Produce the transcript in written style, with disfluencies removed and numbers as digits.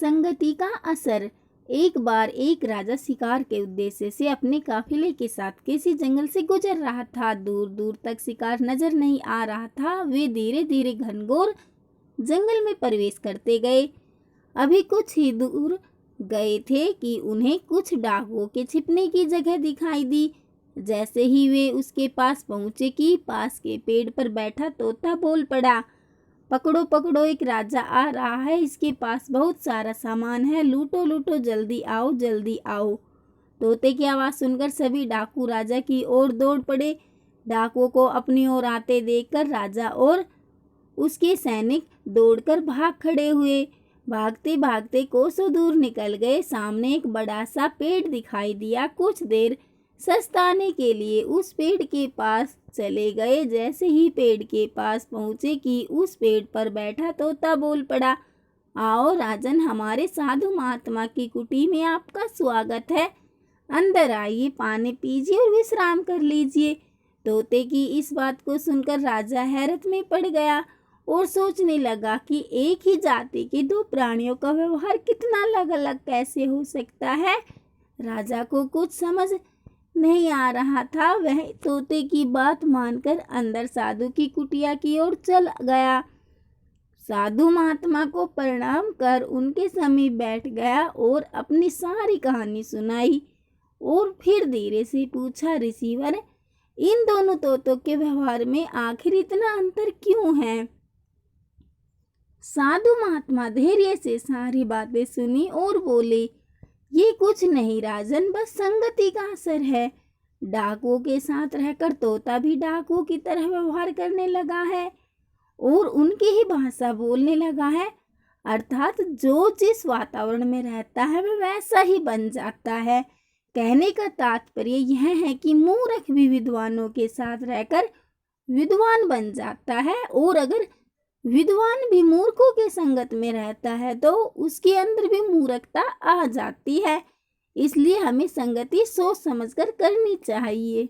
संगति का असर। एक बार एक राजा शिकार के उद्देश्य से अपने काफिले के साथ किसी जंगल से गुजर रहा था। दूर दूर तक शिकार नजर नहीं आ रहा था। वे धीरे धीरे घनघोर जंगल में प्रवेश करते गए। अभी कुछ ही दूर गए थे कि उन्हें कुछ डाकुओं के छिपने की जगह दिखाई दी। जैसे ही वे उसके पास पहुंचे कि पास के पेड़ पर बैठा तोता बोल पड़ा, पकड़ो पकड़ो, एक राजा आ रहा है, इसके पास बहुत सारा सामान है, लूटो लूटो, जल्दी आओ जल्दी आओ। तोते की आवाज़ सुनकर सभी डाकू राजा की ओर दौड़ पड़े। डाकुओं को अपनी ओर आते देखकर राजा और उसके सैनिक दौड़कर भाग खड़े हुए। भागते भागते कोसों दूर निकल गए। सामने एक बड़ा सा पेड़ दिखाई दिया। कुछ देर सस्ताने के लिए उस पेड़ के पास चले गए। जैसे ही पेड़ के पास पहुंचे कि उस पेड़ पर बैठा तोता बोल पड़ा, आओ राजन, हमारे साधु महात्मा की कुटी में आपका स्वागत है। अंदर आइए, पानी पीजिए और विश्राम कर लीजिए। तोते की इस बात को सुनकर राजा हैरत में पड़ गया और सोचने लगा कि एक ही जाति के दो प्राणियों का व्यवहार कितना अलग अलग कैसे हो सकता है। राजा को कुछ समझ नहीं आ रहा था। वह तोते की बात मानकर अंदर साधु की कुटिया की ओर चल गया। साधु महात्मा को प्रणाम कर उनके समीप बैठ गया और अपनी सारी कहानी सुनाई और फिर धीरे से पूछा, ऋषिवर, इन दोनों तोतों के व्यवहार में आखिर इतना अंतर क्यों है? साधु महात्मा धैर्य से सारी बातें सुनी और बोले, ये कुछ नहीं राजन, बस संगति का असर है। डाकुओं के साथ रहकर तोता भी डाकुओं की तरह व्यवहार करने लगा है और उनकी ही भाषा बोलने लगा है। अर्थात जो जिस वातावरण में रहता है वह वैसा ही बन जाता है। कहने का तात्पर्य यह है कि मूर्ख भी विद्वानों के साथ रहकर विद्वान बन जाता है और अगर विद्वान भी मूर्खों के संगत में रहता है तो उसके अंदर भी मूर्खता आ जाती है। इसलिए हमें संगति सोच समझकर करनी चाहिए।